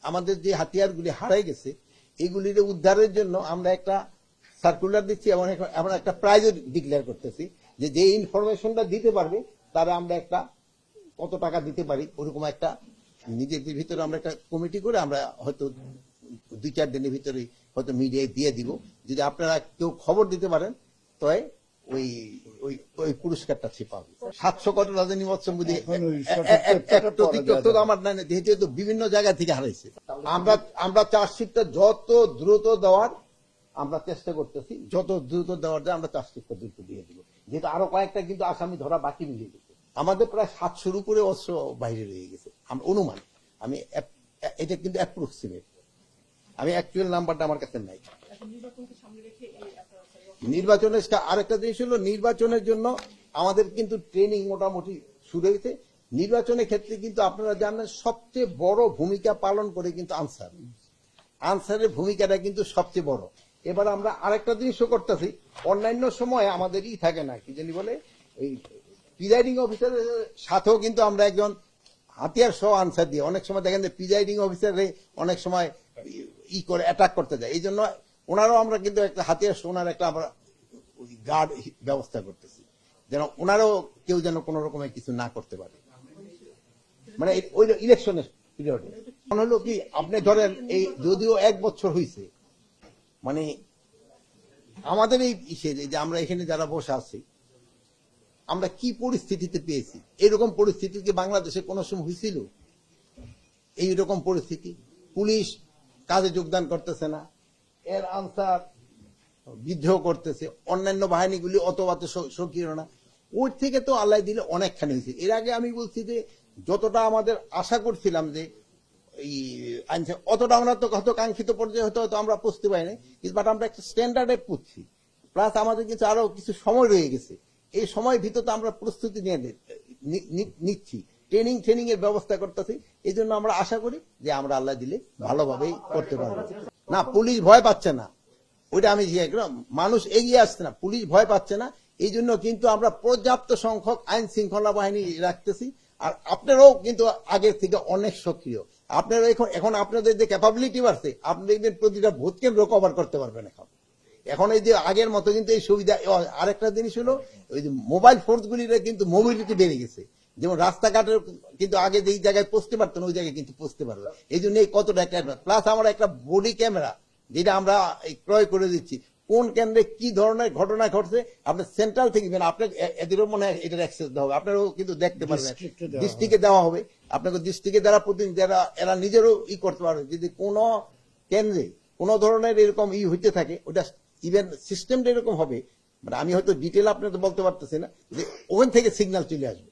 আমাদের যে হাতিয়ারগুলি হারাই গেছে এগুলির উদ্ধারের জন্য আমরা একটা সার্কুলার দিচ্ছি এবং আমরা একটা প্রাইজও ডিক্লেয়ার করতেছি যে ইনফরমেশনটা দিতে পারবে তারা আমরা একটা কত টাকা দিতে পারি ওরকম একটা নিজেদের ভিতরে আমরা একটা কমিটি করে আমরা হয়তো 2-4 দিনের ভিতরে হয়তো মিডিয়ায় দিয়ে দিব। যদি আপনারা কেউ খবর দিতে পারেন তবে ওই ওই ওই পুরস্কারটা সে পাবে। 700 কোটি রাজধানী মৎস্য আমার যেহেতু বিভিন্ন জায়গা থেকে হারাইছে। আমরা চার্জশিটটা যত দ্রুত দেওয়ার আমরা চেষ্টা করতেছি, যত দ্রুত দেওয়ার যায় আমরা চার্জশিটটা দ্রুত দিয়ে দিব, যেহেতু আরো কয়েকটা কিন্তু আসামি ধরা বাকি মিলিয়ে গেছে। আমাদের প্রায় 700-র উপরে অস্ত্র বাইরে রয়ে গেছে আমরা অনুমান। আমি এটা কিন্তু অ্যাপ্রক্সিমেট, আমি অ্যাকচুয়াল নাম্বারটা আমার কাছে নাই। নির্বাচনের আরেকটা জিনিস হলো নির্বাচনের জন্য আমাদের কিন্তু ট্রেনিং মোটামুটি শুরু হয়েছে। নির্বাচনের ক্ষেত্রে কিন্তু আপনারা জানেন সবচেয়ে বড় ভূমিকা পালন করে কিন্তু আনসারের ভূমিকাটা কিন্তু সবচেয়ে বড়। এবার আমরা আরেকটা জিনিসও করতেছি, অন্যান্য সময় আমাদের থাকে না কি জানি বলে এই প্রিজাইডিং অফিসারের সাথেও কিন্তু আমরা একজন হাতিয়ার সহ আনসার দিয়ে অনেক সময় দেখেন যে প্রিজাইডিং অফিসারে অনেক সময় করে অ্যাটাক করতে যায়। এই জন্য ওনারাও আমরা কিন্তু একটা হাতিয়ার সহ ওনার একটা আমরা গার্ড ব্যবস্থা করতেছি যেন ওনারাও কেউ যেন কোন রকমের কিছু না করতে পারে, মানে ওই ইলেকশনের পিরিয়ডে। মনে হলো কি আপনি ধরেন এই যদিও 1 বছর হয়েছে, মানে আমাদের এই যে আমরা এখানে যারা বসে আছি আমরা কি পরিস্থিতিতে পেয়েছি, এরকম পরিস্থিতি কি বাংলাদেশে কোনো সময় হয়েছিল? এইরকম পরিস্থিতি পুলিশ কাজে যোগদান করতেছে না, এর আনসার বিদ্রোহ করতেছে, অন্যান্য বাহিনীগুলি অত সক্রিয় না। ওর থেকে তো আল্লাহ দিলে অনেকখানি হয়েছে। এর আগে আমি বলছি যে যতটা আমাদের আশা করছিলাম যে এই অতটা আমরা তো হয়তো কাঙ্ক্ষিত পর্যায়ে হয়তো আমরা পৌঁছতে পারিনি, বাট আমরা একটা স্ট্যান্ডার্ডে পুষছি। প্লাস আমাদের কিছু আরো কিছু সময় রয়ে গেছে, এই সময়ের ভিতরে আমরা প্রস্তুতি নিচ্ছি, ট্রেনিং এর ব্যবস্থা করতেছি। এই জন্য আমরা আশা করি যে আমরা আল্লাহ দিলে ভালোভাবেই করতে পারবো। না, পুলিশ ভয় পাচ্ছে না, ওইটা আমি মানুষ এগিয়ে আসছে না, পুলিশ ভয় পাচ্ছে না। এই জন্য কিন্তু আমরা পর্যাপ্ত সংখ্যক আইন শৃঙ্খলা বাহিনী রাখতেছি। আর আপনারাও কিন্তু আগের থেকে অনেক সক্রিয়। আপনারা এখন আপনাদের যে ক্যাপাবিলিটি বাড়ছে, আপনি দেখবেন প্রতিটা ভোট কেন্দ্র কভার করতে পারবেন এখন এই যে আগের মতো কিন্তু এই সুবিধা। আরেকটা জিনিস হলো ওই যে মোবাইল ফোর্স গুলির কিন্তু মোবিলিটি বেড়ে গেছে, যেমন রাস্তাঘাটের কিন্তু আগে যেই জায়গায় পৌঁছতে পারতেন ওই জায়গায় কিন্তু পৌঁছতে পারবে। এই জন্য এই কতটা একটা প্লাস আমরা একটা বডি ক্যামেরা যেটা আমরা ক্রয় করে দিচ্ছি, কোন কেন্দ্রে কি ধরনের ঘটনা ঘটছে আপনি সেন্ট্রাল থেকে আপনার এদেরও মনে হয় এটার অ্যাক্সেস দেওয়া হবে, আপনারাও কিন্তু দেখতে পারবেন, ডিস্ট্রিক্টে দেওয়া হবে। আপনাকে ডিস্ট্রিক্টে যারা প্রতিনিধি যারা এরা নিজেরও করতে পারবে, যদি কোনো কেন্দ্রে কোন ধরনের এরকম হইতে থাকে ওটা ইভেন সিস্টেমটা এরকম হবে, মানে আমি হয়তো ডিটেল আপনাকে বলতে পারতেছি না, যে ওখান থেকে সিগন্যাল চলে আসবে।